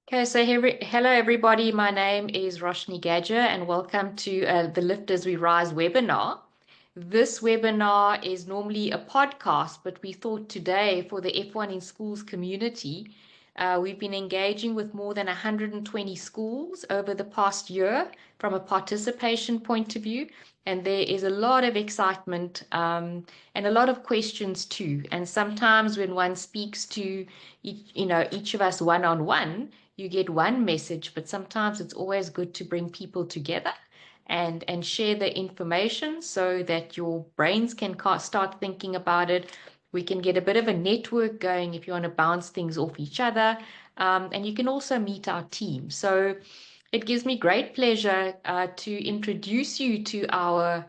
Okay, so hello everybody. My name is Roshni Gadger and welcome to the Lift as We Rise webinar. This webinar is normally a podcast, but we thought today for the F1 in Schools community, we've been engaging with more than 120 schools over the past year from a participation point of view. And there is a lot of excitement and a lot of questions too. And sometimes when one speaks to each of us one-on-one, you get one message, but sometimes it's always good to bring people together and share the information so that your brains can start thinking about it. We can get a bit of a network going if you want to bounce things off each other. And you can also meet our team. So it gives me great pleasure to introduce you to our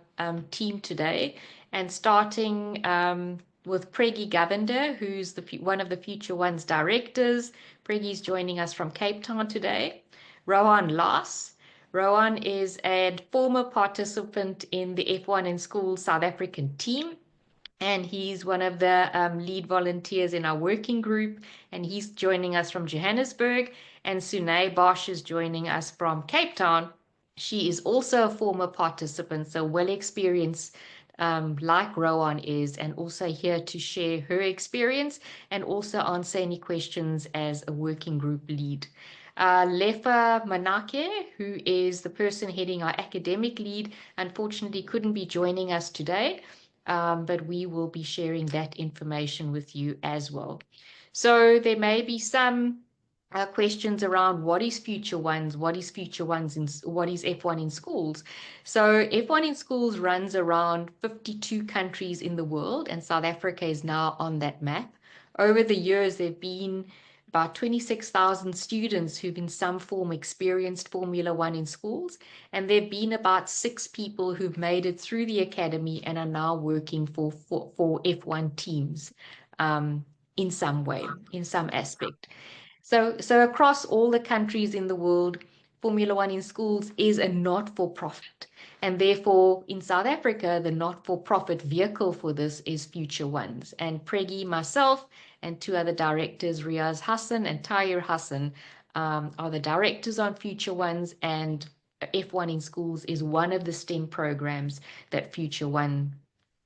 team today, and starting with Preggy Govender, who's one of the Future One's directors. Preggy's joining us from Cape Town today. Rohan Laas. Rohan is a former participant in the F1 in School South African team, and he's one of the lead volunteers in our working group, and he's joining us from Johannesburg. And Seugne Bosch is joining us from Cape Town. She is also a former participant, so well experienced, like Rowan is, and also here to share her experience and also answer any questions as a working group lead. Lefa Manake, who is the person heading our academic lead, unfortunately couldn't be joining us today, but we will be sharing that information with you as well. So there may be some questions around what is Future Ones, what is what is F1 in schools. So F1 in schools runs around 52 countries in the world, and South Africa is now on that map. Over the years, there have been about 26,000 students who've in some form experienced Formula One in schools, and there have been about 6 people who've made it through the academy and are now working for F1 teams in some way, in some aspect. So across all the countries in the world, Formula One in schools is a not-for-profit. And therefore, in South Africa, the not-for-profit vehicle for this is Future Ones. And Preggy, myself, and 2 other directors, Riaz Hassan and Tahir Hassan, are the directors on Future Ones. And F1 in schools is one of the STEM programs that Future One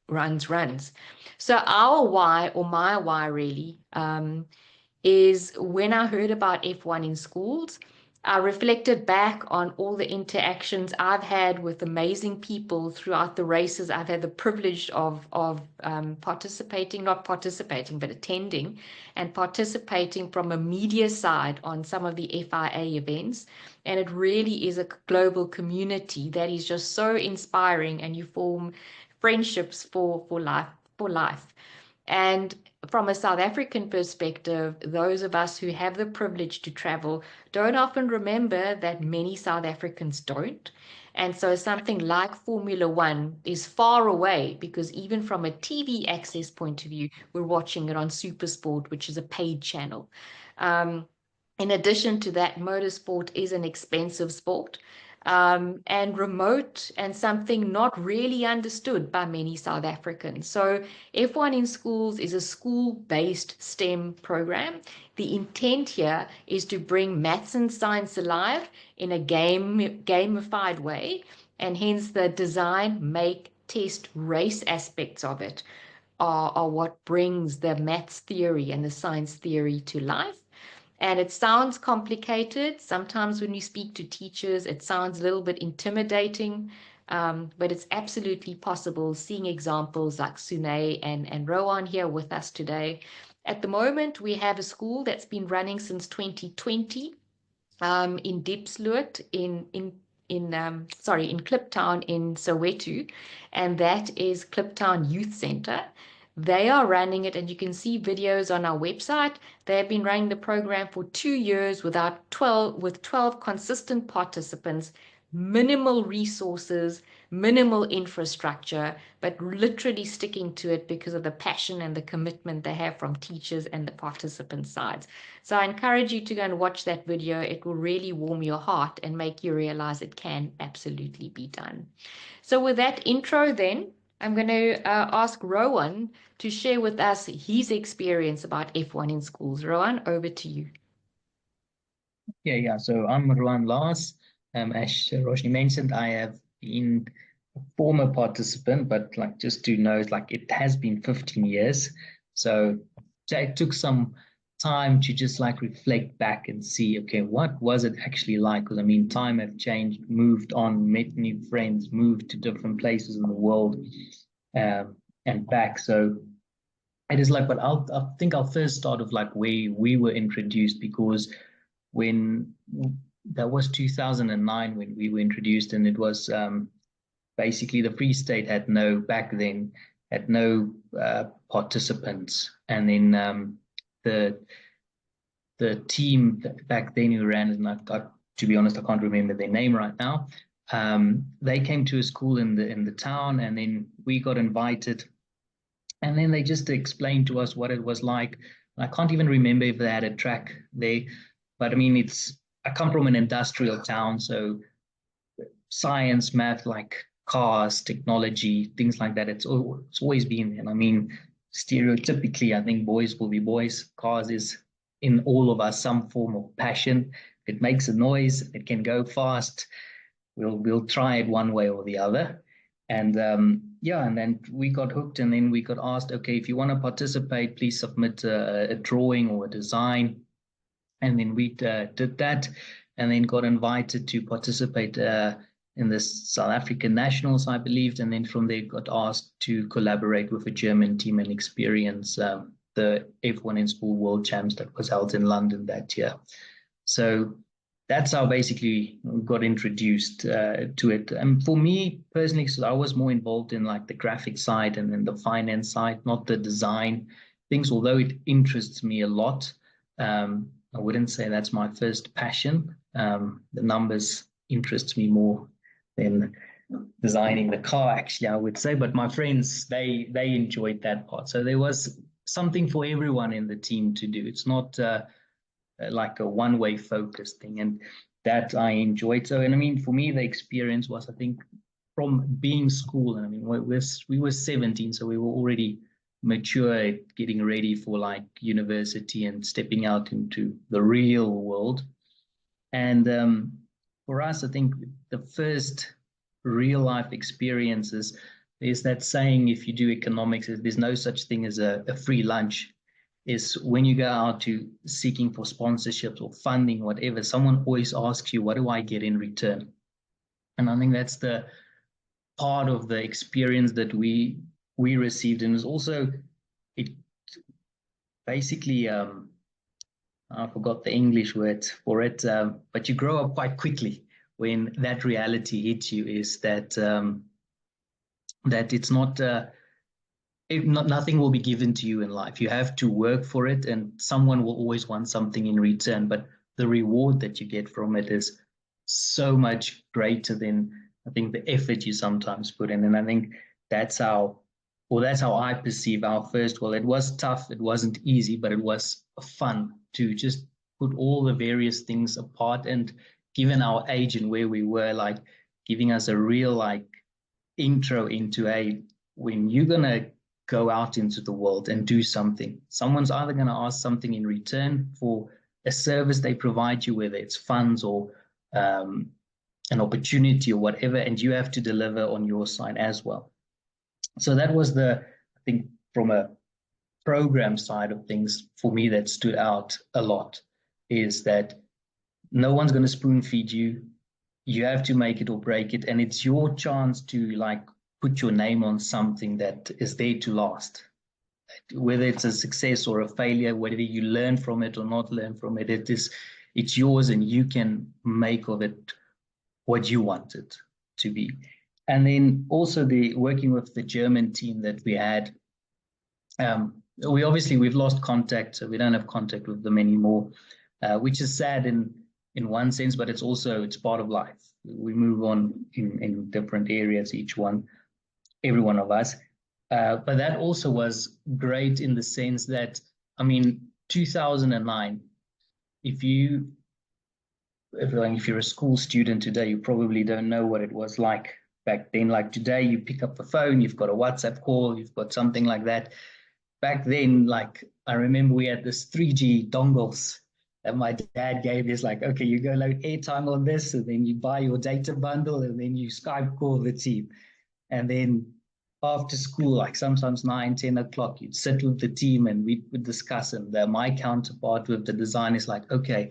runs. So our why, or my why really, is when I heard about F1 in schools, I reflected back on all the interactions I've had with amazing people throughout the races. I've had the privilege of participating, not participating, but attending and participating from a media side on some of the FIA events. And it really is a global community that is just so inspiring, and you form friendships for life, for life. And from a South African perspective, those of us who have the privilege to travel don't often remember that many South Africans don't. And so something like Formula One is far away, because even from a TV access point of view, we're watching it on SuperSport, which is a paid channel. Um, in addition to that, motorsport is an expensive sport, and remote, and something not really understood by many South Africans. So F1 in schools is a school-based STEM program. The intent here is to bring maths and science alive in a gamified way, and hence the design, make, test, race aspects of it are what brings the maths theory and the science theory to life. And it sounds complicated. Sometimes when you speak to teachers, it sounds a little bit intimidating, but it's absolutely possible, seeing examples like Seugne and Rohan here with us today. At the moment, we have a school that's been running since 2020 in Diepsloot in Kliptown in Soweto, and that is Kliptown Youth Center. They are running it, and you can see videos on our website. They have been running the program for 2 years with 12 consistent participants, minimal resources, minimal infrastructure, but literally sticking to it because of the passion and the commitment they have from teachers and the participant sides. So I encourage you to go and watch that video. It will really warm your heart and make you realize it can absolutely be done. So with that intro then, I'm going to ask Rowan to share with us his experience about F1 in schools. Rowan, over to you. Yeah. So I'm Rohan Laas. As Roshni mentioned, I have been a former participant, but like just to know, like it has been 15 years. So it took some time to just like reflect back and see, okay, what was it actually like? Because I mean, time have changed, moved on, met new friends, moved to different places in the world, um, and back. So it is like, but I think I'll first start of like where we were introduced because when that was 2009 when we were introduced, and it was basically the Free State had no back then had no participants, and then the the team back then who ran it, and to be honest, I can't remember their name right now. They came to a school in the town, and then we got invited, and then they just explained to us what it was like. I can't even remember if they had a track there, but I mean, I come from an industrial town, so science, math, like cars, technology, things like that. It's always been there. And I mean, stereotypically, I think boys will be boys. Cars is in all of us some form of passion. It makes a noise. It can go fast. We'll try it one way or the other. And yeah, and then we got hooked, and then we got asked, okay, if you want to participate, please submit a drawing or a design. And then we did that, and then got invited to participate in the South African Nationals, I believed, and then from there got asked to collaborate with a German team and experience the F1 in School World Champs that was held in London that year. So that's how basically we got introduced to it. And for me personally, so I was more involved in like the graphic side and then the finance side, not the design things, although it interests me a lot. I wouldn't say that's my first passion. The numbers interests me more than designing the car, actually, I would say. But my friends, they enjoyed that part. So there was something for everyone in the team to do. It's not like a one-way focus thing, and that I enjoyed. So, and I mean, for me, the experience was, I think, from being school, and I mean, we were 17, so we were already mature, getting ready for like university and stepping out into the real world. And for us, I think the first real life experiences is that saying, if you do economics, there's no such thing as a free lunch. Is when you go out to seeking for sponsorships or funding, whatever, someone always asks you, what do I get in return? And I think that's the part of the experience that we received. And it's also, it basically, I forgot the English word for it, but you grow up quite quickly when that reality hits you, is that it's not, nothing will be given to you in life. You have to work for it, and someone will always want something in return. But the reward that you get from it is so much greater than, I think, the effort you sometimes put in. And I think that's how, well, that's how I perceive our first. Well, it was tough. It wasn't easy, but it was fun to just put all the various things apart. And given our age and where we were, like giving us a real like intro into when you're gonna go out into the world and do something, someone's either going to ask something in return for a service they provide you, whether it's funds or um, an opportunity or whatever, and you have to deliver on your side as well. So that was I think, from a program side of things, for me, that stood out a lot, is that no one's going to spoon feed you. You have to make it or break it, and it's your chance to like put your name on something that is there to last. Whether it's a success or a failure, whether you learn from it or not learn from it, it's yours, and you can make of it what you want it to be. And then also the working with the German team that we had, we've lost contact, so we don't have contact with them anymore, which is sad in one sense, but it's part of life. We move on in different areas, every one of us. But that also was great in the sense that, I mean, 2009, if you're a school student today, you probably don't know what it was like back then. Like today, you pick up the phone, you've got a WhatsApp call, you've got something like that. Back then, like I remember we had this 3G dongles, that my dad gave is like, okay, you go load airtime on this, and then you buy your data bundle, and then you Skype call the team. And then after school, like sometimes 9, 10 o'clock, you'd sit with the team and we would discuss. And my counterpart with the design is like, okay,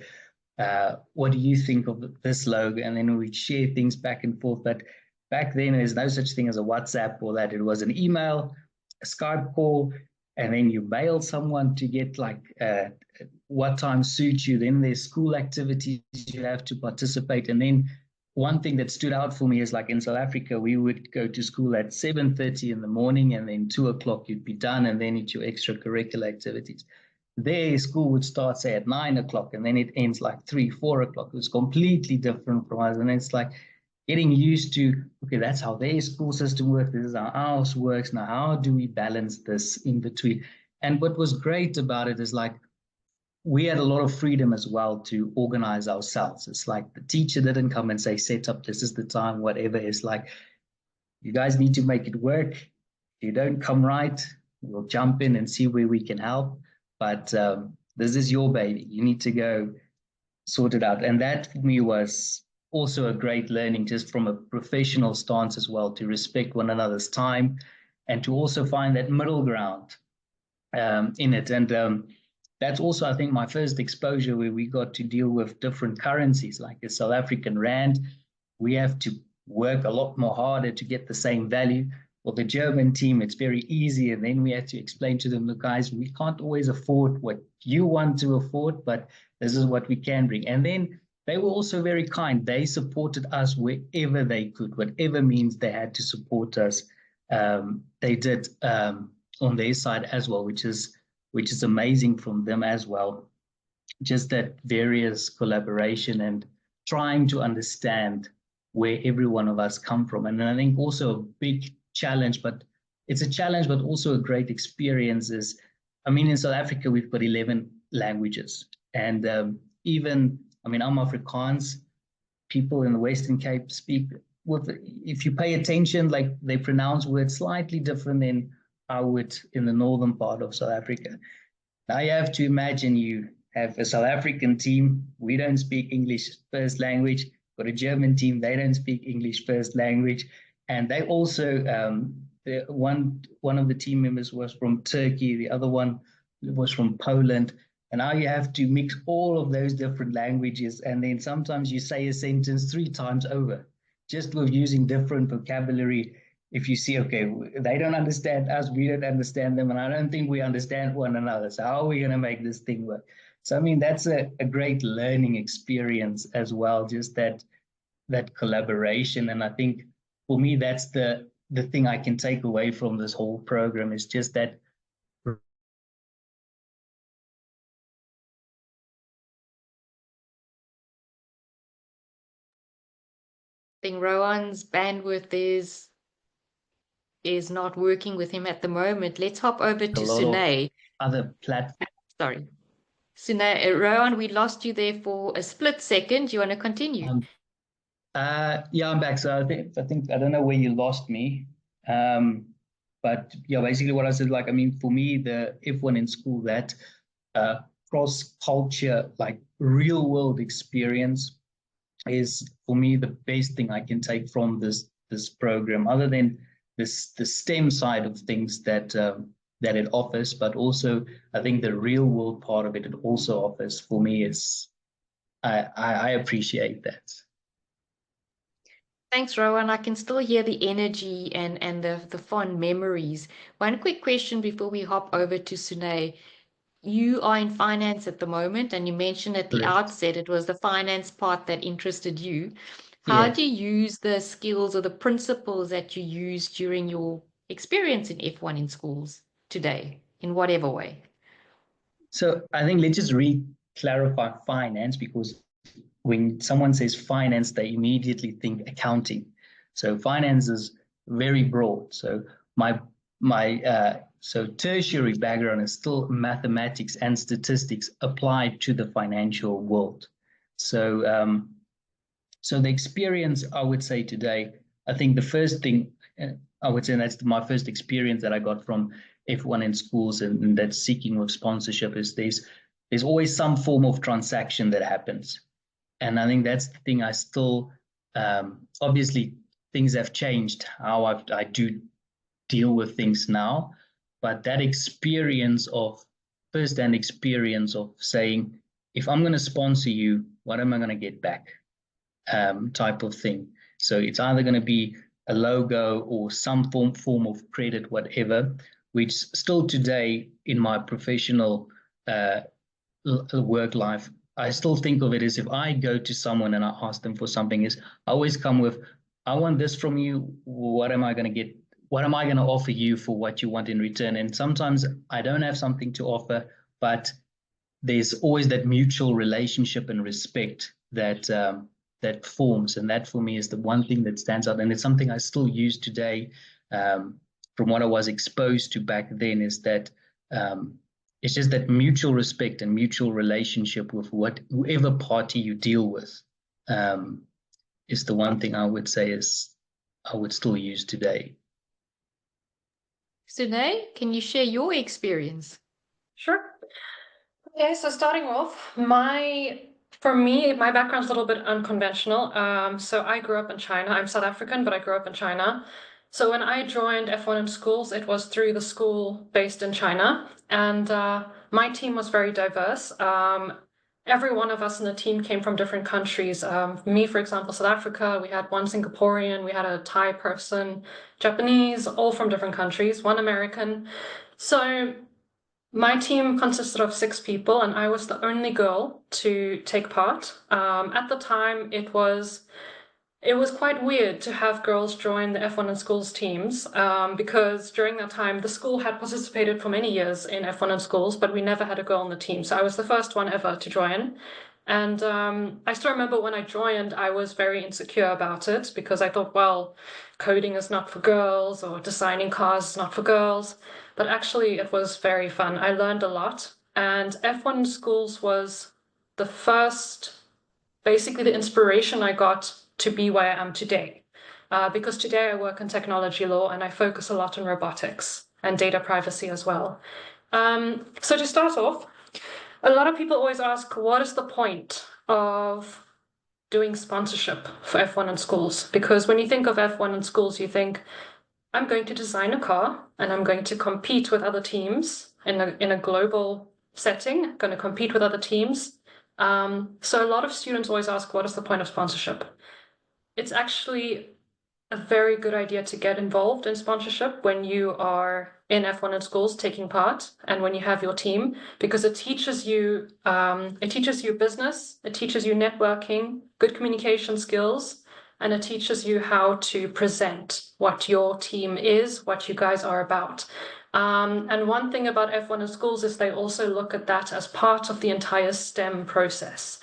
what do you think of this logo? And then we'd share things back and forth. But back then, there's no such thing as a WhatsApp or that. It was an email, a Skype call, and then you mail someone to get like what time suits you. Then there's school activities you have to participate. And then one thing that stood out for me is like in South Africa, we would go to school at 7:30 in the morning, and then 2 o'clock you'd be done, and then it's your extracurricular activities. Their school would start, say, at 9 o'clock, and then it ends like 3, 4 o'clock. It was completely different from us. And it's like getting used to, okay, that's how their school system works. This is how ours works. Now, how do we balance this in between? And what was great about it is like we had a lot of freedom as well to organize ourselves. It's like the teacher didn't come and say, set up, this is the time, whatever. It's like, you guys need to make it work. If you don't come right, we'll jump in and see where we can help. But this is your baby. You need to go sort it out. And that for me was also a great learning, just from a professional stance as well, to respect one another's time and to also find that middle ground in it. And that's also, I think, my first exposure where we got to deal with different currencies, like the South African rand. We have to work a lot more harder to get the same value. For the German team, it's very easy. And then we had to explain to them, look, guys, we can't always afford what you want to afford, but this is what we can bring. And then they were also very kind. They supported us wherever they could, whatever means they had to support us. They did on their side as well, which is amazing from them as well. Just that various collaboration and trying to understand where every one of us come from. And I think also a big challenge, but it's a challenge, but also a great experience is, I mean, in South Africa, we've got 11 languages. And even, I mean, I'm Afrikaans. People in the Western Cape speak with, if you pay attention, like they pronounce words slightly different than I would in the northern part of South Africa. Now you have to imagine you have a South African team. We don't speak English first language. Got a German team. They don't speak English first language. And they also, one of the team members was from Turkey. The other one was from Poland. And now you have to mix all of those different languages. And then sometimes you say a sentence 3 times over, just with using different vocabulary. If you see, okay, they don't understand us, we don't understand them, and I don't think we understand one another. So how are we going to make this thing work? So, I mean, that's a great learning experience as well, just that collaboration. And I think for me, that's the thing I can take away from this whole program, is just that I think Rohan's bandwidth is not working with him at the moment. Let's hop over a to lot of Seugne. other platforms. Sorry. Seugne, Rohan, we lost you there for a split second. Do you want to continue? Yeah, I'm back. So I think I don't know where you lost me. But yeah, basically what I said, like, I mean, for me, the F1 in school, that cross-culture, like real world experience is for me the best thing I can take from this program, other than the STEM side of things that it offers, but also I think the real world part of it also offers for me is I appreciate that. Thanks, Rowan. I can still hear the energy and the fond memories. One quick question before we hop over to Seugne. You are in finance at the moment, and you mentioned at the Correct. outset it was the finance part that interested you. How Yes. do you use the skills or the principles that you used during your experience in F1 in schools today, in whatever way? So I think let's just clarify finance, because when someone says finance, they immediately think accounting. So finance is very broad. So my tertiary background is still mathematics and statistics applied to the financial world. So so the experience, I would say today, I think the first thing I would say, and that's my first experience that I got from F1 in schools and that seeking of sponsorship, is there's always some form of transaction that happens. And I think that's the thing I still, obviously, things have changed how I do deal with things now. But that experience of first-hand experience of saying, if I'm going to sponsor you, what am I going to get back? Type of thing. So it's either going to be a logo or some form of credit, whatever, which still today in my professional work life, I still think of it as if I go to someone and I ask them for something, is I always come with, I want this from you. What am I going to get? What am I going to offer you for what you want in return? And sometimes I don't have something to offer, but there's always that mutual relationship and respect that that forms, and that for me is the one thing that stands out, and it's something I still use today. From what I was exposed to back then, is that it's just that mutual respect and mutual relationship with whoever party you deal with is the one thing I would say is I would still use today. Seugne, can you share your experience? Sure. Okay, so starting off, for me, my background's a little bit unconventional. So I grew up in China. I'm South African, but I grew up in China. So when I joined F1 in schools, it was through the school based in China, and my team was very diverse. Every one of us in the team came from different countries. Me, for example, South Africa, we had one Singaporean, we had a Thai person, Japanese, all from different countries, one American. So my team consisted of 6 people, and I was the only girl to take part. At the time, it was quite weird to have girls join the F1 in schools teams, because during that time, the school had participated for many years in F1 in schools, but we never had a girl on the team. So I was the first one ever to join. And I still remember when I joined, I was very insecure about it because I thought, well, coding is not for girls or designing cars is not for girls. But actually, it was very fun. I learned a lot. And F1 in schools was the first, basically the inspiration I got to be where I am today. Because today I work in technology law and I focus a lot on robotics and data privacy as well. So to start off, a lot of people always ask, what is the point of doing sponsorship for F1 in schools? Because when you think of F1 in schools, you think, I'm going to design a car and I'm going to compete with other teams in a global setting, I'm going to compete with other teams. So a lot of students always ask, what is the point of sponsorship? It's actually a very good idea to get involved in sponsorship when you are in F1 in schools taking part and when you have your team, because it teaches you business, it teaches you networking, good communication skills, and it teaches you how to present what your team is, what you guys are about. And one thing about F1 in schools is they also look at that as part of the entire STEM process.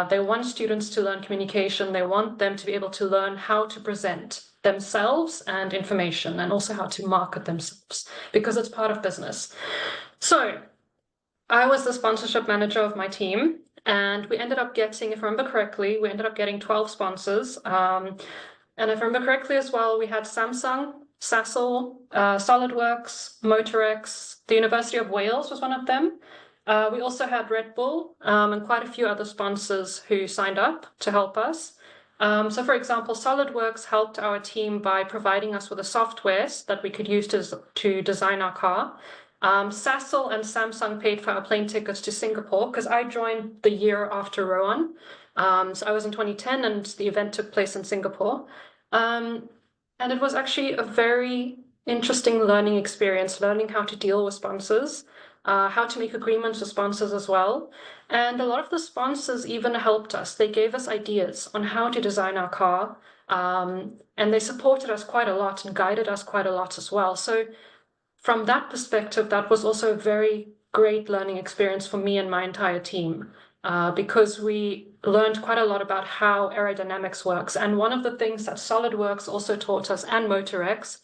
They want students to learn communication. They want them to be able to learn how to present themselves and information, and also how to market themselves, because it's part of business. So I was the sponsorship manager of my team, and we ended up getting, if I remember correctly, 12 sponsors. And if I remember correctly as well, we had Samsung, Sasol, SolidWorks, Motorex, the University of Wales was one of them. We also had Red Bull and quite a few other sponsors who signed up to help us. So for example, SolidWorks helped our team by providing us with the softwares that we could use to design our car. Sasol and Samsung paid for our plane tickets to Singapore because I joined the year after Rohan. So I was in 2010 and the event took place in Singapore. And it was actually a very interesting learning experience, learning how to deal with sponsors, how to make agreements with sponsors as well. And a lot of the sponsors even helped us. They gave us ideas on how to design our car, and they supported us quite a lot and guided us quite a lot as well. So from that perspective, that was also a very great learning experience for me and my entire team, because we learned quite a lot about how aerodynamics works. And one of the things that SolidWorks also taught us, and Motorex,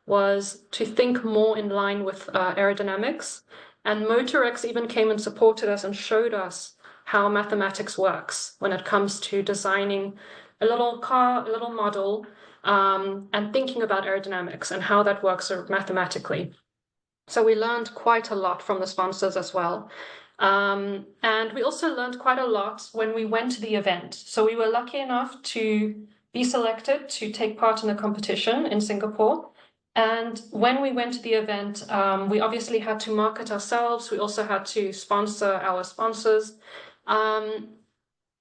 was to think more in line with aerodynamics. And Motorex even came and supported us and showed us how mathematics works when it comes to designing a little car, a little model, and thinking about aerodynamics and how that works mathematically. So we learned quite a lot from the sponsors as well. And we also learned quite a lot when we went to the event. So we were lucky enough to be selected to take part in a competition in Singapore. And when we went to the event, we obviously had to market ourselves. We also had to sponsor our sponsors.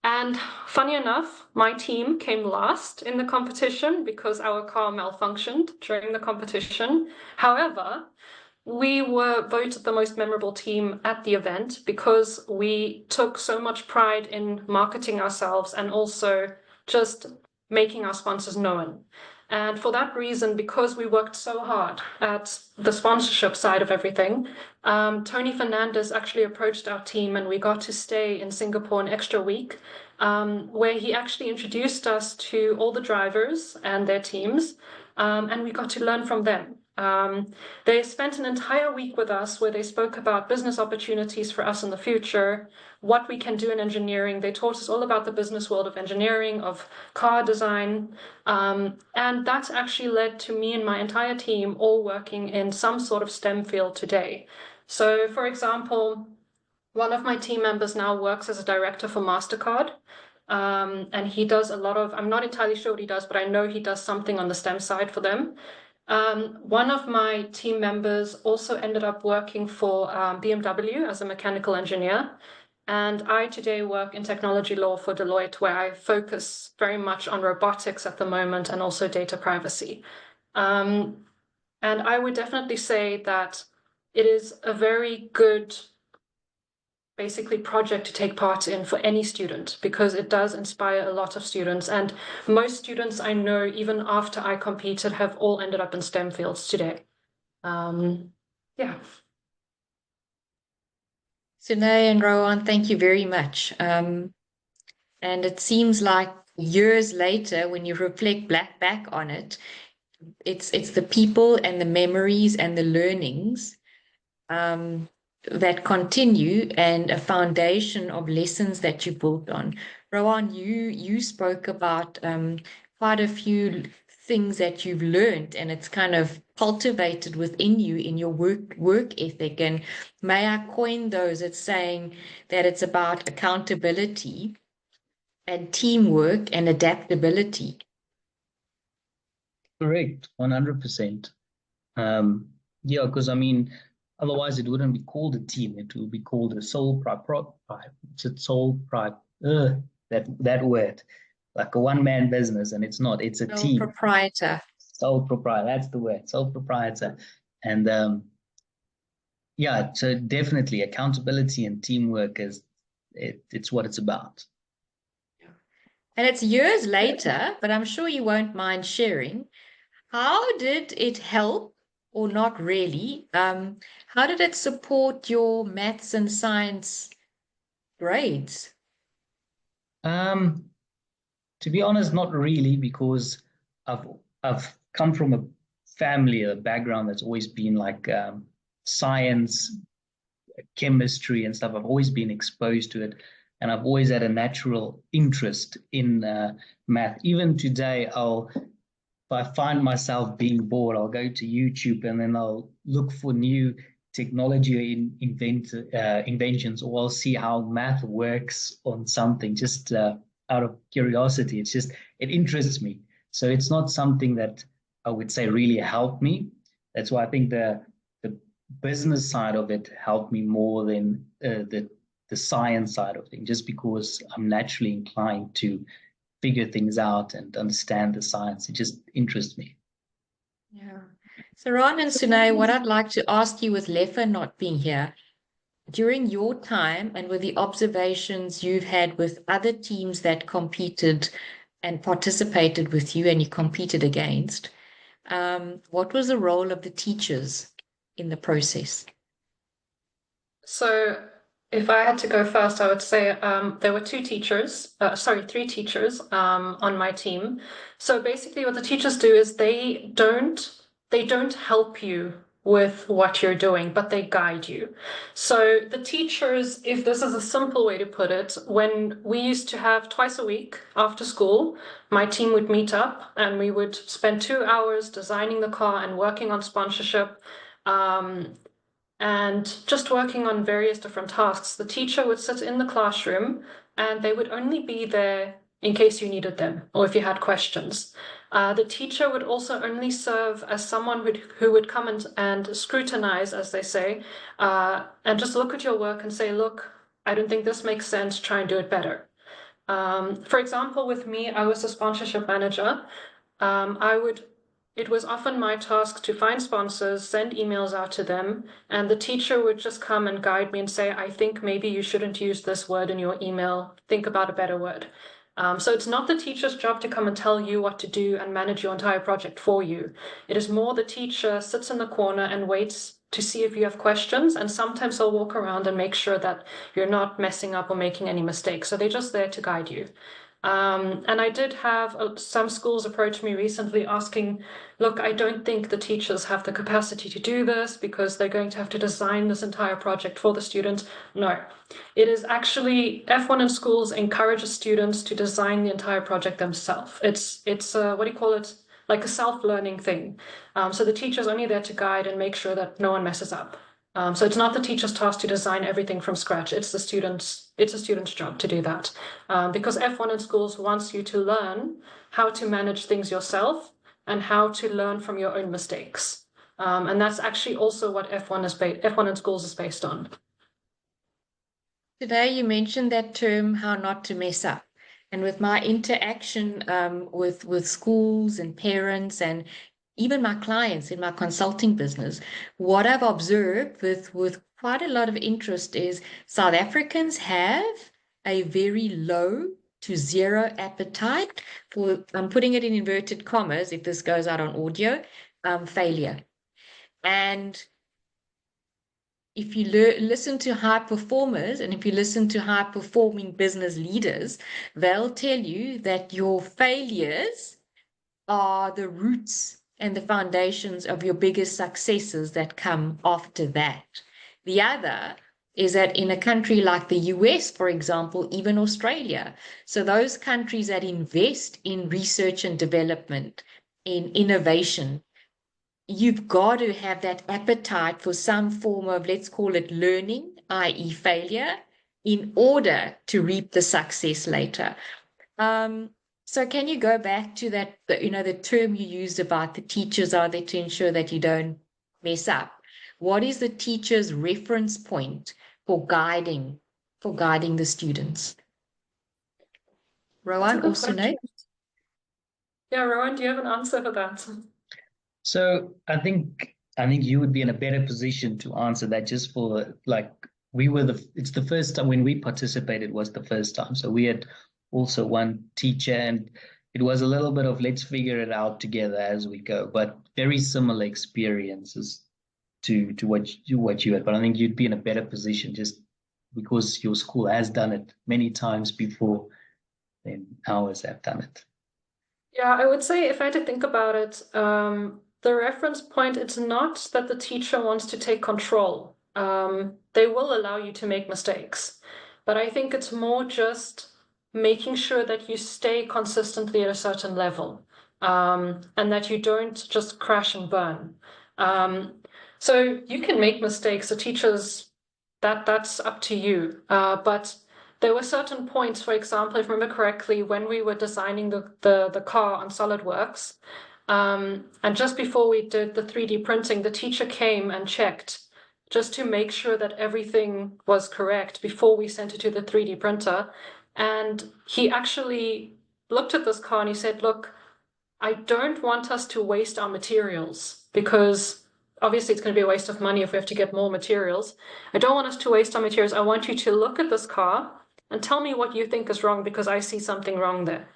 And funny enough, my team came last in the competition because our car malfunctioned during the competition. However, we were voted the most memorable team at the event because we took so much pride in marketing ourselves and also just making our sponsors known. And for that reason, because we worked so hard at the sponsorship side of everything, Tony Fernandez actually approached our team and we got to stay in Singapore an extra week, where he actually introduced us to all the drivers and their teams, and we got to learn from them. They spent an entire week with us where they spoke about business opportunities for us in the future, what we can do in engineering. They taught us all about the business world of engineering, of car design, and that's actually led to me and my entire team all working in some sort of STEM field today. So, for example, one of my team members now works as a director for MasterCard. And he does a lot of, I'm not entirely sure what he does, but I know he does something on the STEM side for them. One of my team members also ended up working for BMW as a mechanical engineer. And I today work in technology law for Deloitte, where I focus very much on robotics at the moment and also data privacy. And I would definitely say that it is a very good basically project to take part in for any student because it does inspire a lot of students. And most students I know, even after I competed, have all ended up in STEM fields today. Yeah. Seugne and Rohan, thank you very much. And it seems like years later, when you reflect back on it, it's the people and the memories and the learnings that continue and a foundation of lessons that you built on. Rohan, you spoke about quite a few things that you've learned and it's kind of cultivated within you in your work ethic. And may I coin those as saying that it's about accountability and teamwork and adaptability. Correct, 100%. Yeah, because I mean, otherwise it wouldn't be called a team. It would be called a sole that word, like a one-man business, and it's not. It's a Sole team. proprietor. Sole proprietor. That's the word. Sole proprietor. And yeah, so definitely accountability and teamwork it's what it's about. And it's years later, but I'm sure you won't mind sharing. How did it help, or not really? How did it support your maths and science grades? To be honest, not really, because I've come from a family, a background that's always been like science, chemistry, and stuff. I've always been exposed to it, and I've always had a natural interest in math. Even today, if I find myself being bored, I'll go to YouTube and then I'll look for new technology inventions, or I'll see how math works on something just out of curiosity. It interests me. So it's not something that I would say really helped me. That's why I think the business side of it helped me more than the science side of things, just because I'm naturally inclined to figure things out and understand the science. It just interests me. Yeah. So Ron and Seugne, what I'd like to ask you with Lefa not being here, during your time and with the observations you've had with other teams that competed and participated with you and you competed against, what was the role of the teachers in the process? So if I had to go first, I would say there were three teachers on my team. So basically what the teachers do is they don't help you with what you're doing, but they guide you. So the teachers, if this is a simple way to put it, when we used to have twice a week after school, my team would meet up and we would spend 2 hours designing the car and working on sponsorship. and just working on various different tasks. The teacher would sit in the classroom and they would only be there in case you needed them or if you had questions. The teacher would also only serve as someone who would come and scrutinize, as they say, and just look at your work and say, look, I don't think this makes sense, try and do it better. For example, with me, I was a sponsorship manager. It was often my task to find sponsors, send emails out to them, and the teacher would just come and guide me and say, I think maybe you shouldn't use this word in your email, think about a better word. So it's not the teacher's job to come and tell you what to do and manage your entire project for you. It is more the teacher sits in the corner and waits to see if you have questions, and sometimes they'll walk around and make sure that you're not messing up or making any mistakes. So they're just there to guide you. And I did have some schools approach me recently asking, look, I don't think the teachers have the capacity to do this because they're going to have to design this entire project for the students. No, it is actually F1 in schools encourages students to design the entire project themselves. It's what do you call it? Like a self-learning thing. So the teacher's only there to guide and make sure that no one messes up. So it's not the teacher's task to design everything from scratch. It's a student's job to do that. Because F1 in schools wants you to learn how to manage things yourself and how to learn from your own mistakes. And that's actually also what F1 in schools is based on. Today you mentioned that term, how not to mess up. And with my interaction with schools and parents and even my clients in my consulting business, what I've observed with quite a lot of interest is South Africans have a very low to zero appetite for, I'm putting it in inverted commas if this goes out on audio, failure. And if you listen to high performers and if you listen to high performing business leaders, they'll tell you that your failures are the roots and the foundations of your biggest successes that come after that. The other is that in a country like the US, for example, even Australia, so those countries that invest in research and development, in innovation, you've got to have that appetite for some form of, let's call it learning, i.e. failure, in order to reap the success later. So can you go back to that, the term you used about the teachers are there to ensure that you don't mess up? What is the teacher's reference point for guiding the students? Rohan or Seugne? Yeah, Rohan, do you have an answer for that? So I think you would be in a better position to answer that, just for like it's the first time when we participated was the first time. So we had also one teacher and it was a little bit of let's figure it out together as we go, but very similar experiences to what you had. But I think you'd be in a better position just because your school has done it many times before than ours have done it. Yeah, I would say if I had to think about it, the reference point, it's not that the teacher wants to take control. They will allow you to make mistakes, but I think it's more just making sure that you stay consistently at a certain level, and that you don't just crash and burn. So you can make mistakes. The teachers, that's up to you. But there were certain points, for example, if I remember correctly, when we were designing the car on SolidWorks, and just before we did the 3D printing, the teacher came and checked just to make sure that everything was correct before we sent it to the 3D printer. And he actually looked at this car and he said, look, I don't want us to waste our materials because obviously it's going to be a waste of money if we have to get more materials. I don't want us to waste our materials. I want you to look at this car and tell me what you think is wrong because I see something wrong there.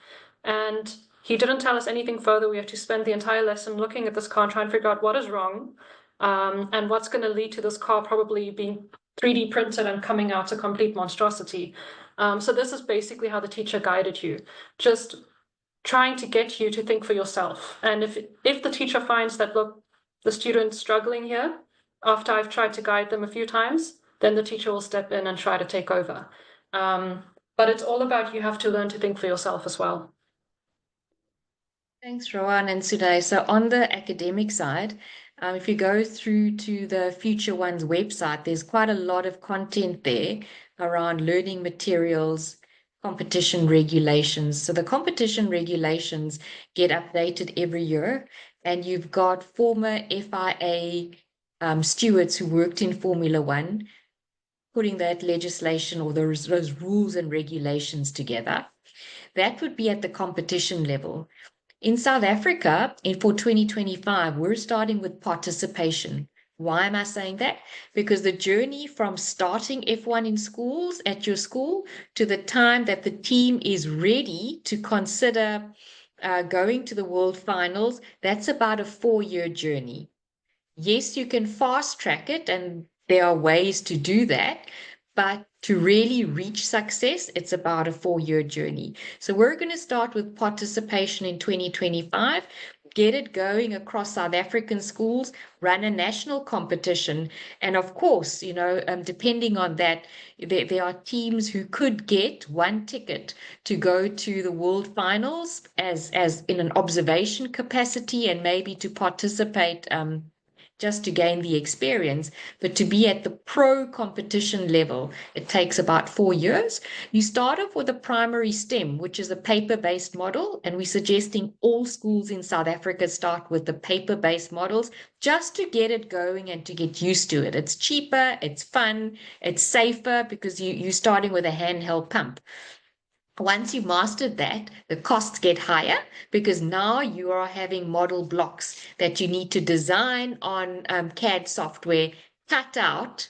And he didn't tell us anything further. We have to spend the entire lesson looking at this car and trying to figure out what is wrong, and what's going to lead to this car probably being 3D printed and coming out a complete monstrosity. So this is basically how the teacher guided you, just trying to get you to think for yourself. And if the teacher finds that, look, the student's struggling here, after I've tried to guide them a few times, then the teacher will step in and try to take over. But it's all about you have to learn to think for yourself as well. Thanks, Rohan and Seugne. So on the academic side, If you go through to the Future One's website, there's quite a lot of content there around learning materials, competition regulations. So the competition regulations get updated every year, and you've got former FIA stewards who worked in Formula One putting that legislation or those rules and regulations together. That would be at the competition level. In South Africa, for 2025, we're starting with participation. Why am I saying that? Because the journey from starting F1 in schools at your school to the time that the team is ready to consider going to the World Finals, that's about a 4-year journey. Yes, you can fast track it, and there are ways to do that. But to really reach success, it's about a 4-year journey. So we're going to start with participation in 2025, get it going across South African schools, run a national competition. And of course, depending on that, there are teams who could get one ticket to go to the World Finals as in an observation capacity and maybe to participate just to gain the experience. But to be at the pro competition level, it takes about 4 years. You start off with a primary STEM, which is a paper-based model, and we're suggesting all schools in South Africa start with the paper-based models just to get it going and to get used to it. It's cheaper, it's fun, it's safer because you're starting with a handheld pump. Once you've mastered that, the costs get higher because now you are having model blocks that you need to design on CAD software, cut out,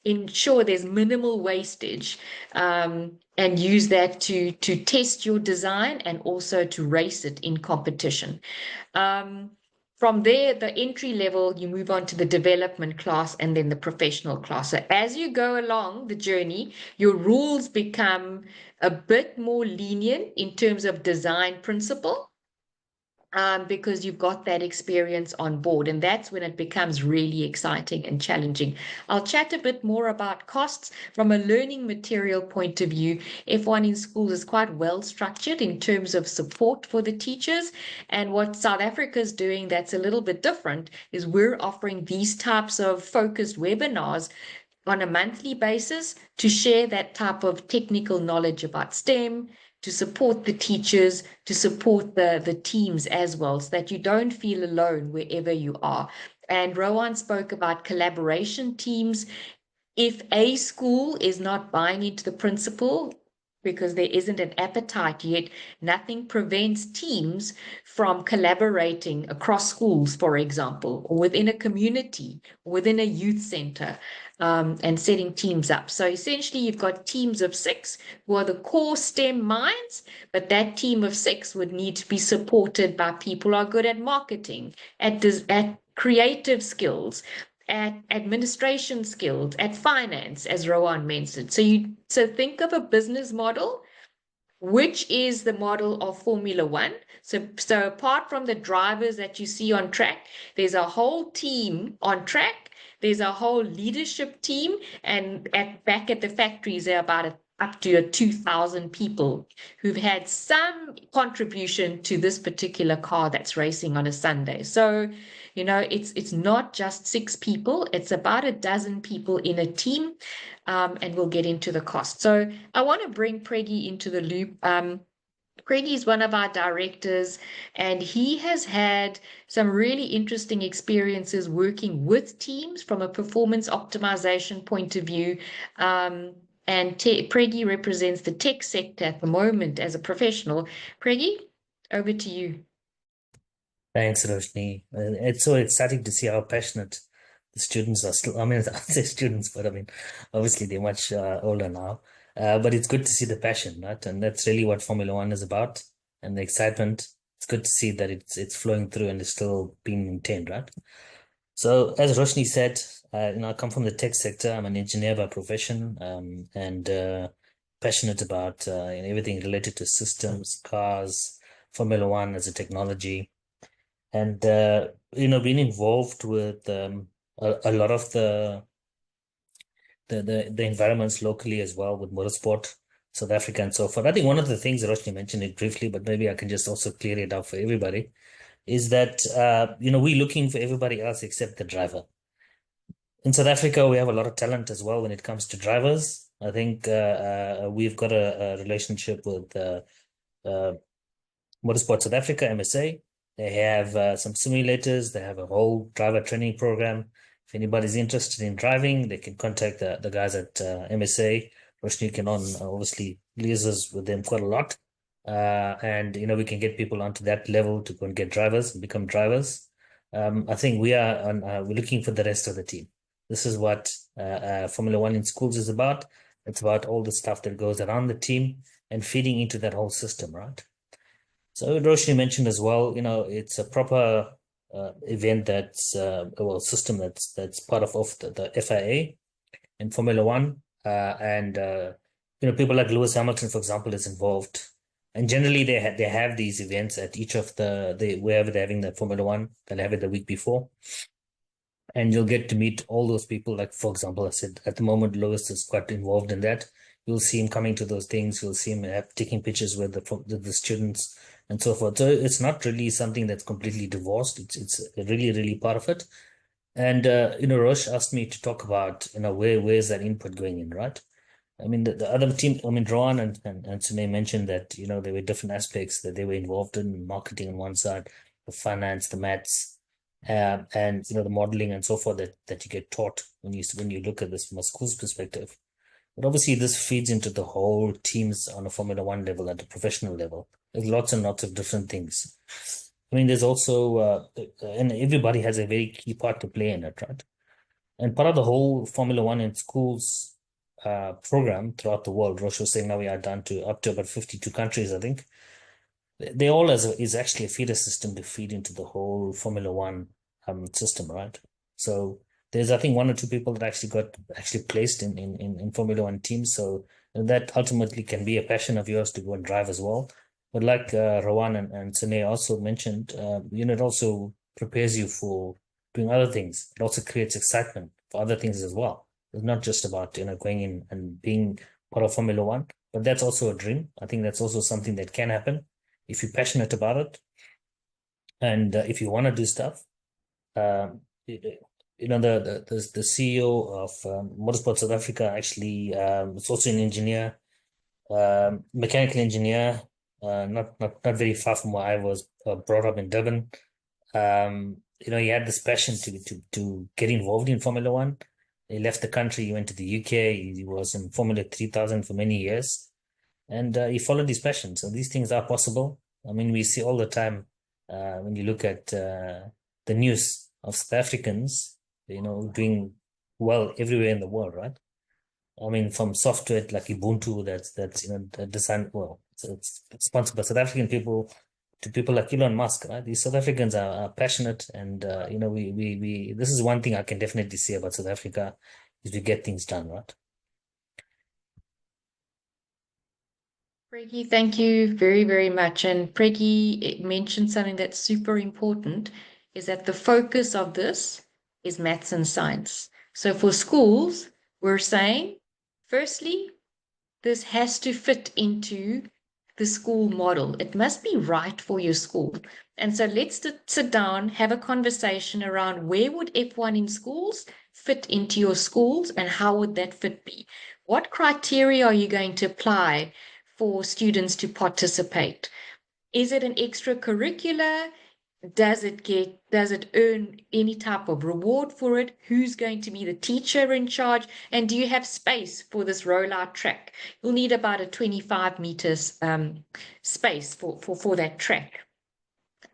ensure there's minimal wastage, and use that to test your design and also to race it in competition. From there, the entry level, you move on to the development class and then the professional class. So as you go along the journey, your rules become a bit more lenient in terms of design principle, because you've got that experience on board. And that's when it becomes really exciting and challenging. I'll chat a bit more about costs. From a learning material point of view, F1 in schools is quite well structured in terms of support for the teachers. And what South Africa is doing that's a little bit different is we're offering these types of focused webinars on a monthly basis to share that type of technical knowledge about STEM, to support the teachers, to support the teams as well, so that you don't feel alone wherever you are. And Rohan spoke about collaboration teams. If a school is not buying into the principle because there isn't an appetite yet, nothing prevents teams from collaborating across schools, for example, or within a community, or within a youth center, and setting teams up. So essentially, you've got teams of 6 who are the core STEM minds, but that team of 6 would need to be supported by people who are good at marketing, at creative skills, at administration skills, at finance, as Rohan mentioned. So think of a business model, which is the model of Formula One. So apart from the drivers that you see on track, there's a whole team on track. There's a whole leadership team, and back at the factories, there are about up to 2,000 people who've had some contribution to this particular car that's racing on a Sunday. So, it's not just 6 people, it's about a dozen people in a team, and we'll get into the cost. So I want to bring Preggy into the loop. Preggy is one of our directors, and he has had some really interesting experiences working with teams from a performance optimization point of view. And Preggy represents the tech sector at the moment as a professional. Preggy, over to you. Thanks, Roshni. It's so exciting to see how passionate the students are still. I mean, I say students, but I mean, obviously they're much older now. But it's good to see the passion, right? And that's really what Formula One is about. And the excitement, it's good to see that it's flowing through and it's still being maintained, right? So as Roshni said, I come from the tech sector. I'm an engineer by profession, and passionate about everything related to systems, cars, Formula One as a technology. And being involved with a lot of the environments locally as well with motorsport, South Africa and so forth. I think one of the things Roshni mentioned it briefly, but maybe I can just also clear it up for everybody. is that, we're looking for everybody else except the driver. In South Africa, we have a lot of talent as well when it comes to drivers. I think we've got a relationship with Motorsport South Africa, MSA. They have some simulators. They have a whole driver training program. If anybody's interested in driving, they can contact the guys at MSA. Roshni can obviously liaises with them quite a lot. And we can get people onto that level to go and get drivers and become drivers. I think we're looking for the rest of the team. This is what Formula One in schools is about. It's about all the stuff that goes around the team and feeding into that whole system, right? So Roshni mentioned as well, it's a proper event system that's part of the FIA and Formula One, and people like Lewis Hamilton, for example, is involved. And generally, they have these events at each of wherever they're having the Formula One. They'll have it the week before, and you'll get to meet all those people. Like, for example, I said at the moment, Lewis is quite involved in that. You'll see him coming to those things. You'll see him taking pictures with the students and so forth. So it's not really something that's completely divorced. It's really, really part of it. And Rosh asked me to talk about where's that input going in, right? I mean the other team. I mean Rohan and Seugne mentioned that there were different aspects that they were involved in: marketing on one side, the finance, the maths, and the modeling and so forth that you get taught when you look at this from a school's perspective. But obviously, this feeds into the whole teams on a Formula One level at a professional level. There's lots and lots of different things. I mean, there's also, and everybody has a very key part to play in it, right? And part of the whole Formula One in schools program throughout the world, Roche was saying now we are down to up to about 52 countries, I think. They all is actually a feeder system to feed into the whole Formula One system, right? So there's, I think, one or two people that actually got placed in Formula One teams. So that ultimately can be a passion of yours to go and drive as well. But like Rohan and Seugne also mentioned, it also prepares you for doing other things. It also creates excitement for other things as well. It's not just about going in and being part of Formula One, but that's also a dream. I think that's also something that can happen if you're passionate about it, and if you want to do stuff. The CEO of Motorsport South Africa actually is also an engineer, mechanical engineer, not very far from where I was brought up in Durban. He had this passion to get involved in Formula One. He left the country, he went to the UK, he was in Formula 3000 for many years, and he followed his passion. So these things are possible. I mean, we see all the time when you look at the news of South Africans, doing well everywhere in the world, right? I mean, from software like Ubuntu, that's designed well. So it's sponsored by South African people to people like Elon Musk, right? These South Africans are passionate, and we this is one thing I can definitely say about South Africa is we get things done, right? Pregi, thank you very, very much. And Pregi mentioned something that's super important, is that the focus of this is maths and science. So for schools, we're saying, firstly, this has to fit into the school model. It must be right for your school. And so let's sit down, have a conversation around where would F1 in schools fit into your schools and how would that fit be? What criteria are you going to apply for students to participate? Is it an extracurricular? Does it earn any type of reward for it? Who's going to be the teacher in charge? And do you have space for this rollout track? You'll need about a 25 meters space for that track.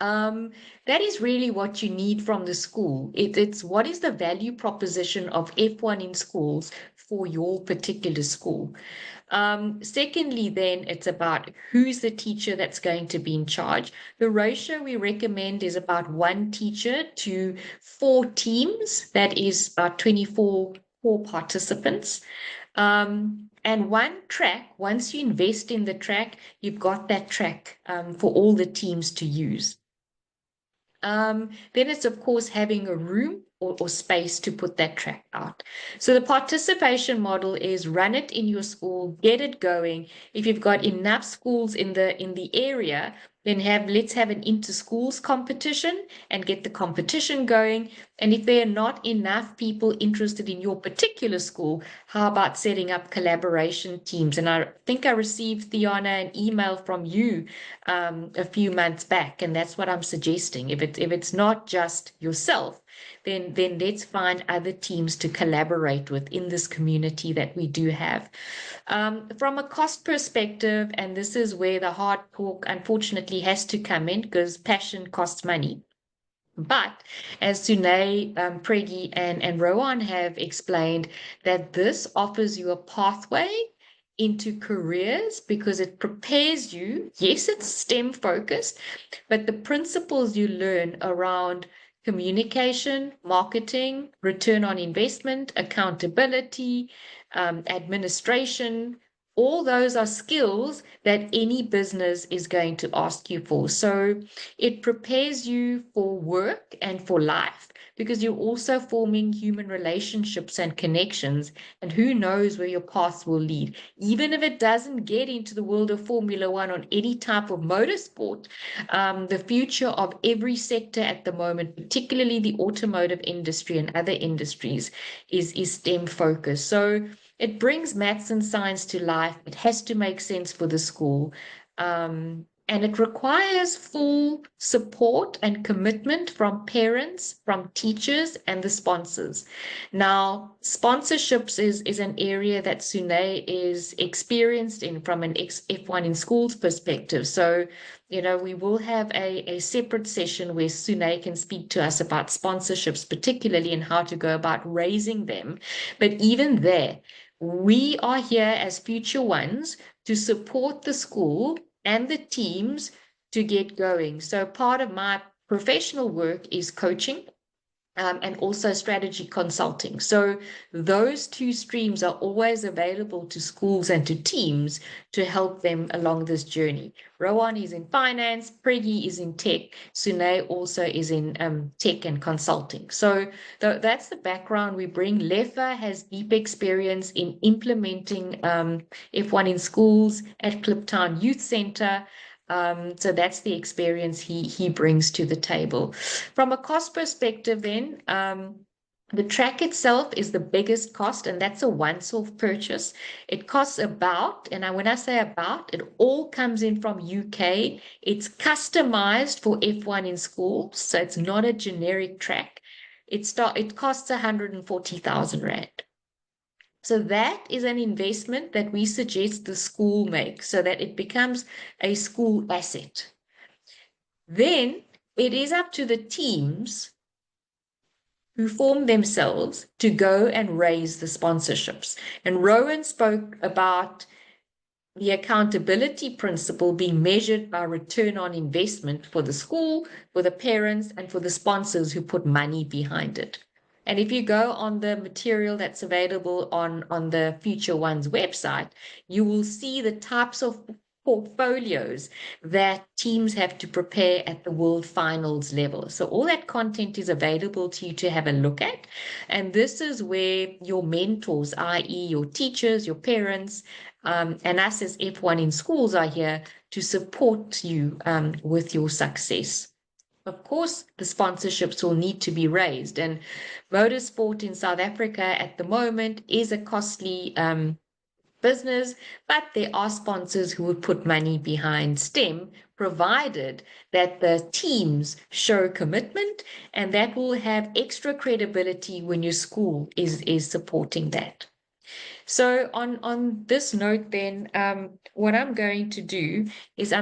That is really what you need from the school. It's what is the value proposition of F1 in schools for your particular school? Secondly, then it's about who's the teacher that's going to be in charge. The ratio we recommend is about one teacher to 4 teams. That is about 24 participants. And one track, once you invest in the track, you've got that track for all the teams to use. Then it's, of course, having a room or space to put that track out. So the participation model is run it in your school, get it going. If you've got enough schools in the area, Then let's have an inter-schools competition and get the competition going. And if there are not enough people interested in your particular school, how about setting up collaboration teams? And I think I received, Theana, an email from you a few months back, and that's what I'm suggesting. If it's not just yourself, then let's find other teams to collaborate with in this community that we do have. From a cost perspective, and this is where the hard talk unfortunately has to come in because passion costs money. But as Seugne, Preggy, and Rohan have explained, that this offers you a pathway into careers because it prepares you. Yes, it's STEM focused, but the principles you learn around communication, marketing, return on investment, accountability, administration, all those are skills that any business is going to ask you for. So it prepares you for work and for life because you're also forming human relationships and connections, and who knows where your paths will lead. Even if it doesn't get into the world of Formula One or any type of motorsport, the future of every sector at the moment, particularly the automotive industry and other industries, is STEM focused. So it brings maths and science to life. It has to make sense for the school. And it requires full support and commitment from parents, from teachers, and the sponsors. Now, sponsorships is an area that Seugne is experienced in from an F1 in schools perspective. So, we will have a separate session where Seugne can speak to us about sponsorships, particularly and how to go about raising them. But even there, we are here as future ones to support the school and the teams to get going. So part of my professional work is coaching and also strategy consulting. So those two streams are always available to schools and to teams to help them along this journey. Rohan is in finance, Preggy is in tech, Seugne also is in tech and consulting. So that's the background we bring. Lefa has deep experience in implementing F1 in schools at Kliptown Youth Centre. So that's the experience he brings to the table. From a cost perspective, then, the track itself is the biggest cost, and that's a once-off purchase. It costs about, and when I say about, it all comes in from UK. It's customized for F1 in schools, so it's not a generic track. It costs 140,000 Rand. So that is an investment that we suggest the school make so that it becomes a school asset. Then it is up to the teams who form themselves to go and raise the sponsorships. And Rowan spoke about the accountability principle being measured by return on investment for the school, for the parents, and for the sponsors who put money behind it. And if you go on the material that's available on the Future One's website, you will see the types of portfolios that teams have to prepare at the World Finals level. So all that content is available to you to have a look at. And this is where your mentors, i.e. your teachers, your parents, and us as F1 in schools are here to support you with your success. Of course, the sponsorships will need to be raised, and motorsport in South Africa at the moment is a costly business, but there are sponsors who would put money behind STEM, provided that the teams show commitment, and that will have extra credibility when your school is supporting that. So on this note, then, what I'm going to do is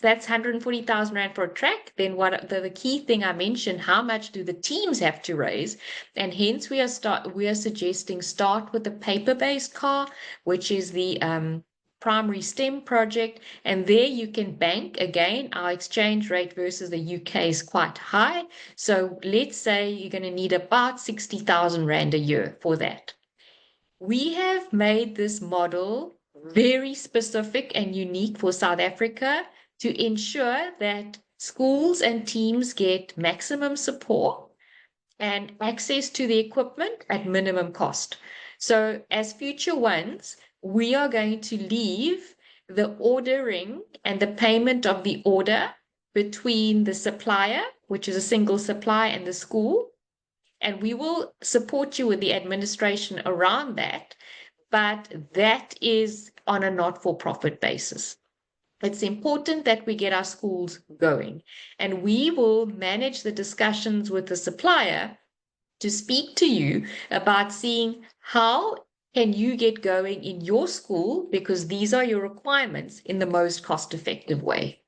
that's 140,000 Rand for a track. Then what the key thing I mentioned, how much do the teams have to raise? And hence we are suggesting start with the paper-based car, which is the primary STEM project. And there you can bank. Again, our exchange rate versus the UK is quite high. So let's say you're going to need about 60,000 Rand a year for that. We have made this model very specific and unique for South Africa to ensure that schools and teams get maximum support and access to the equipment at minimum cost. So as future ones, we are going to leave the ordering and the payment of the order between the supplier, which is a single supply, and the school. And we will support you with the administration around that, but that is on a not-for-profit basis. It's important that we get our schools going, and we will manage the discussions with the supplier to speak to you about seeing how can you get going in your school, because these are your requirements, in the most cost-effective way.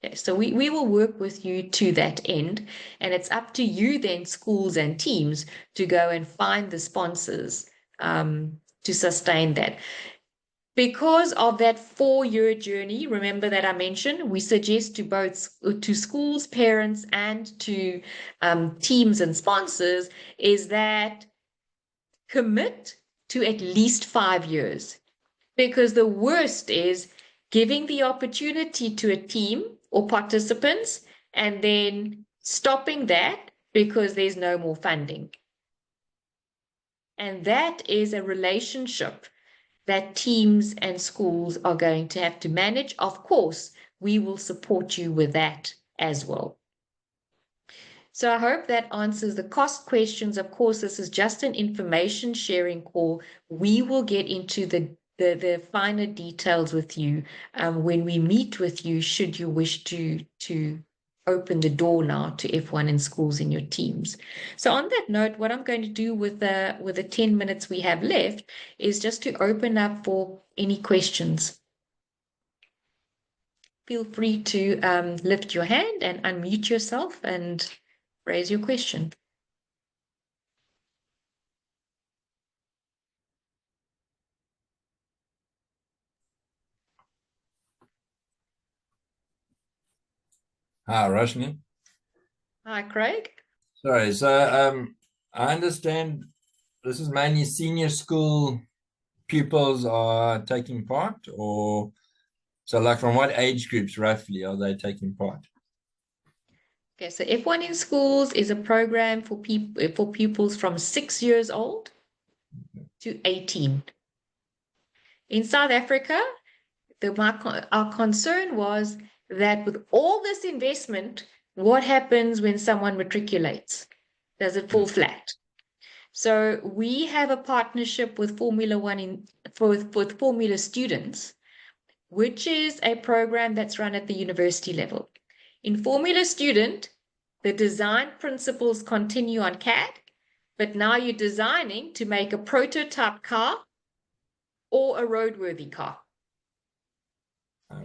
Okay, so we will work with you to that end, and it's up to you then, schools and teams, to go and find the sponsors to sustain that. Because of that 4-year journey, remember that I mentioned, we suggest to both to schools, parents, and to teams and sponsors, is that commit to at least 5 years. Because the worst is giving the opportunity to a team or participants and then stopping that because there's no more funding. And that is a relationship that teams and schools are going to have to manage. Of course, we will support you with that as well. So I hope that answers the cost questions. Of course, this is just an information sharing call. We will get into the finer details with you when we meet with you, should you wish to open the door now to F1 in schools in your teams. So on that note, what I'm going to do with the 10 minutes we have left is just to open up for any questions. Feel free to lift your hand and unmute yourself and raise your question. Hi, Roshni. Hi, Craig. Sorry, so I understand this is mainly senior school pupils are taking part, or so like from what age groups roughly are they taking part? Okay, so F1 in Schools is a program for pupils from 6 years old to 18. In South Africa, our concern was that with all this investment, what happens when someone matriculates? Does it fall flat? So we have a partnership with Formula One with Formula Students, which is a program that's run at the university level. In Formula Student, the design principles continue on CAD, but now you're designing to make a prototype car or a roadworthy car.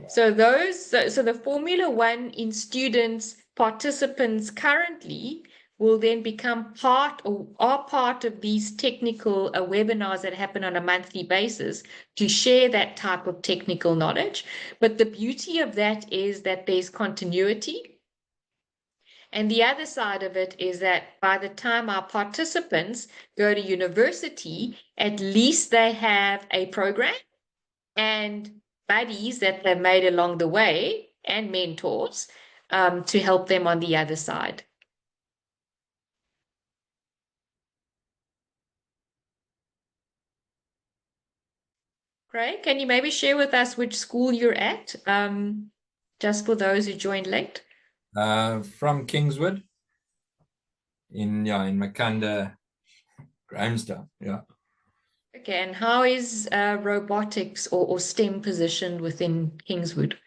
So the Formula One in students, participants currently will then become part or are part of these technical webinars that happen on a monthly basis to share that type of technical knowledge. But the beauty of that is that there's continuity. And the other side of it is that by the time our participants go to university, at least they have a program and buddies that they've made along the way and mentors to help them on the other side. Craig, can you maybe share with us which school you're at, just for those who joined late? From Kingswood in Makanda, Grahamstown, yeah. Okay, and how is robotics or STEM positioned within Kingswood?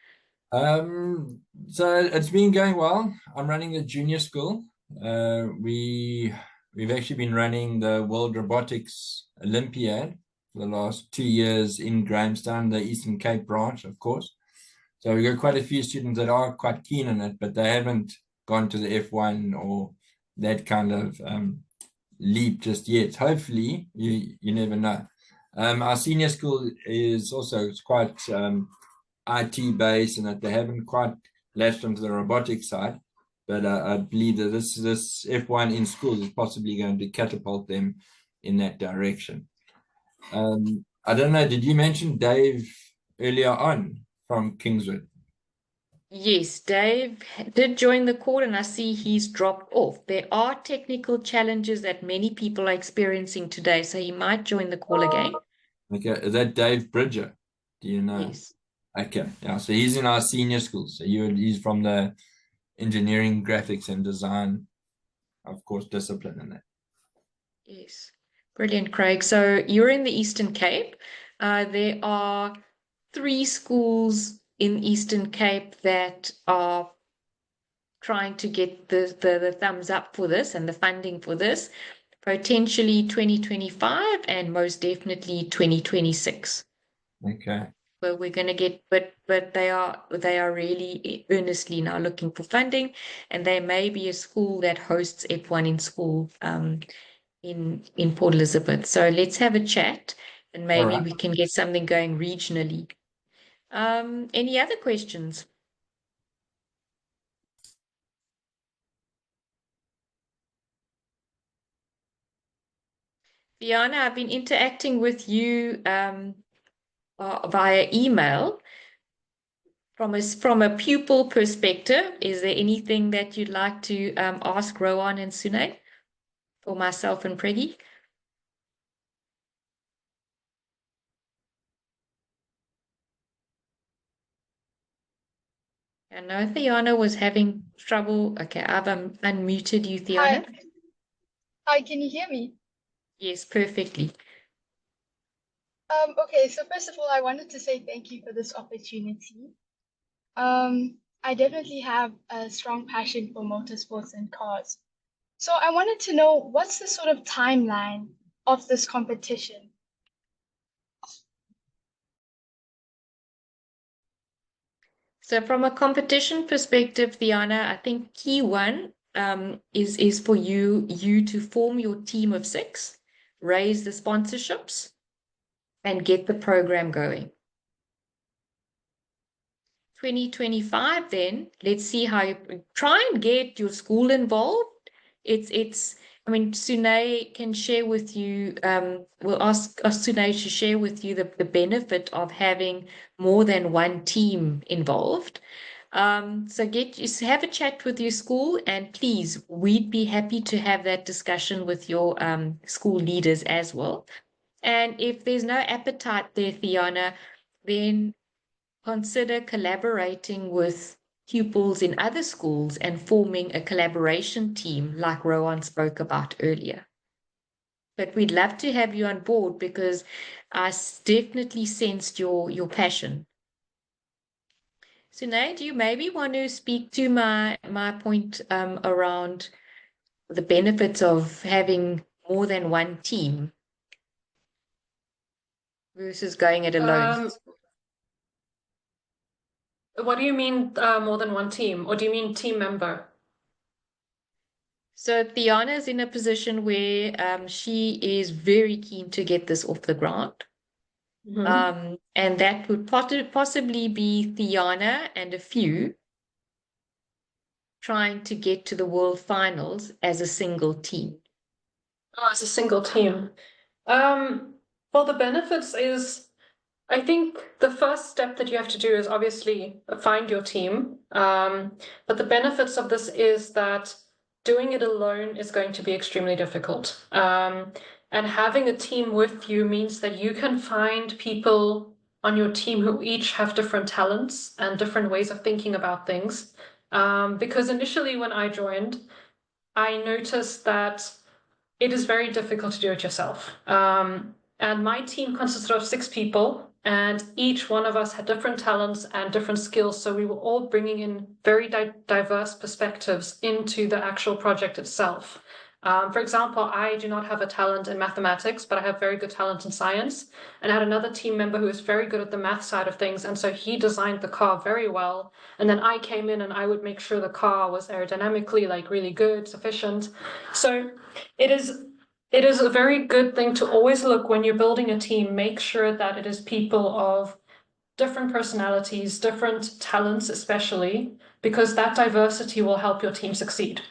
So it's been going well. I'm running the junior school. We've actually been running the World Robotics Olympiad for the last 2 years in Grahamstown, the Eastern Cape branch, of course. So we've got quite a few students that are quite keen on it, but they haven't gone to the F1 or that kind of leap just yet. Hopefully, you never know. Our senior school is also quite IT based, and that they haven't quite latched onto the robotics side. But I believe that this F1 in schools is possibly going to catapult them in that direction. I don't know, did you mention Dave earlier on from Kingswood? Yes, Dave did join the call, and I see he's dropped off. There are technical challenges that many people are experiencing today, so he might join the call again. Okay, is that Dave Bridger? Do you know? Yes. Okay, yeah. So he's in our senior school. So he's from the engineering, graphics, and design, of course, discipline in that. Yes. Brilliant, Craig. So you're in the Eastern Cape. There are 3 schools in Eastern Cape that are trying to get the thumbs up for this and the funding for this, potentially 2025 and most definitely 2026. Okay. But we're going to get, but they are really earnestly now looking for funding, and there may be a school that hosts F1 in school in Port Elizabeth. So let's have a chat, and All maybe right. we can get something going regionally. Any other questions? Fiona, I've been interacting with you via email. From a pupil perspective, is there anything that you'd like to ask Rohan and Seugne, or myself and Preggy? I know Fiona was having trouble. Okay, I've unmuted you, Fiona. Hi. Hi, can you hear me? Yes, perfectly. Okay, so first of all, I wanted to say thank you for this opportunity. I definitely have a strong passion for motorsports and cars. So I wanted to know what's the sort of timeline of this competition? So from a competition perspective, Fiona, I think key one is for you to form your team of 6, raise the sponsorships, and get the program going. 2025, then let's see how you try and get your school involved. I mean, Seugne can share with you, we'll ask Seugne to share with you the benefit of having more than one team involved. So have a chat with your school, and please, we'd be happy to have that discussion with your school leaders as well. And if there's no appetite there, Fiona, then consider collaborating with pupils in other schools and forming a collaboration team like Rohan spoke about earlier. But we'd love to have you on board because I definitely sensed your passion. So now, do you maybe want to speak to my point around the benefits of having more than one team versus going it alone? What do you mean more than one team? Or do you mean team member? So Fiona is in a position where she is very keen to get this off the ground. Mhm. And that would possibly be Fiona and a few trying to get to the world finals as a single team. Oh, as a single team. Well, the benefits is, I think the first step that you have to do is obviously find your team. But the benefits of this is that doing it alone is going to be extremely difficult. And having a team with you means that you can find people on your team who each have different talents and different ways of thinking about things. Because initially when I joined, I noticed that it is very difficult to do it yourself. And my team consisted of 6 people, and each one of us had different talents and different skills. So we were all bringing in very diverse perspectives into the actual project itself. For example, I do not have a talent in mathematics, but I have very good talent in science. And I had another team member who is very good at the math side of things. And so he designed the car very well. And then I came in and I would make sure the car was aerodynamically like really good, sufficient. So it is a very good thing to always look when you're building a team, make sure that it is people of different personalities, different talents, especially, because that diversity will help your team succeed.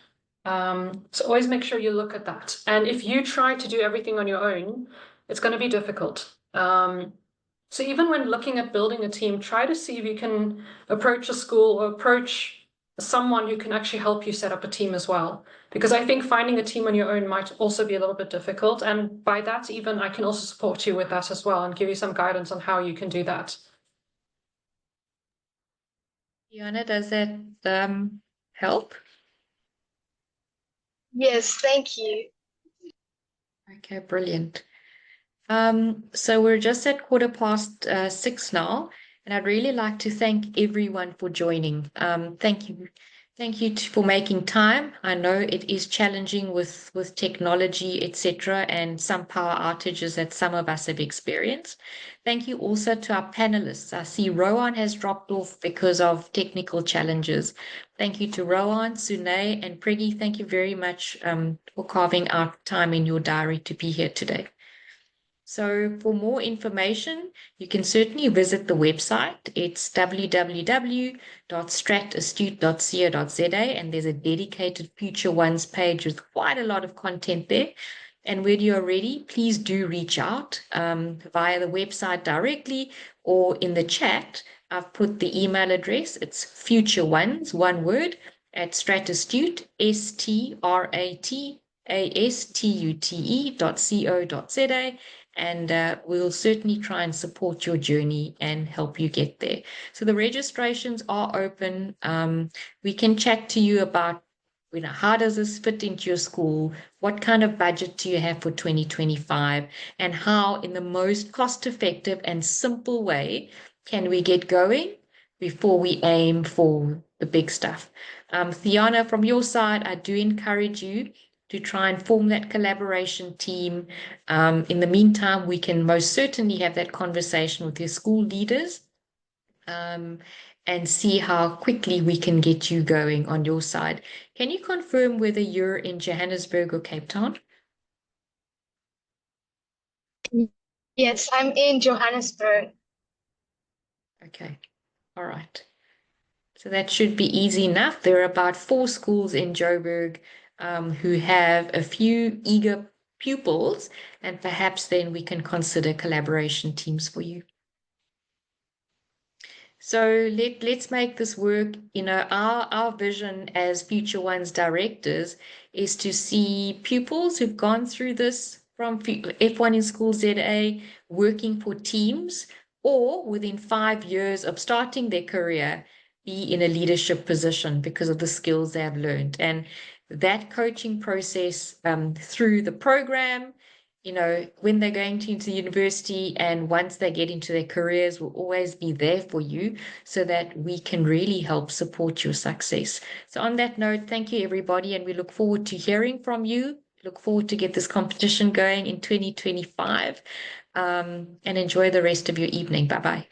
So always make sure you look at that. And if you try to do everything on your own, it's going to be difficult. So even when looking at building a team, try to see if you can approach a school or approach someone who can actually help you set up a team as well. Because I think finding a team on your own might also be a little bit difficult. And by that, even I can also support you with that as well and give you some guidance on how you can do that. Fiona, does that help? Yes, thank you. Okay, brilliant. So we're just at 6:15 now, and I'd really like to thank everyone for joining. Thank you. Thank you for making time. I know it is challenging with technology, etc., and some power outages that some of us have experienced. Thank you also to our panelists. I see Rohan has dropped off because of technical challenges. Thank you to Rohan, Seugne, and Preggy. Thank you very much for carving out time in your diary to be here today. So for more information, you can certainly visit the website. It's www.stratastute.co.za, and there's a dedicated Future Ones page with quite a lot of content there. And when you're ready, please do reach out via the website directly or in the chat. I've put the email address. It's Future Ones, one word, at Stratastute, STRATASTUTE.co.za, and we'll certainly try and support your journey and help you get there. So the registrations are open. We can chat to you about, how does this fit into your school? What kind of budget do you have for 2025? And how, in the most cost-effective and simple way, can we get going before we aim for the big stuff? Fiona, from your side, I do encourage you to try and form that collaboration team. In the meantime, we can most certainly have that conversation with your school leaders and see how quickly we can get you going on your side. Can you confirm whether you're in Johannesburg or Cape Town? Yes, I'm in Johannesburg. Okay, all right. So that should be easy enough. There are about 4 schools in Joburg who have a few eager pupils, and perhaps then we can consider collaboration teams for you. So let's make this work. Our vision as Future Ones directors is to see pupils who've gone through this from F1 in School ZA working for teams, or within 5 years of starting their career, be in a leadership position because of the skills they have learned. And that coaching process through the program, when they're going into the university and once they get into their careers, will always be there for you so that we can really help support your success. So on that note, thank you, everybody, and we look forward to hearing from you. Look forward to get this competition going in 2025, and enjoy the rest of your evening. Bye-bye.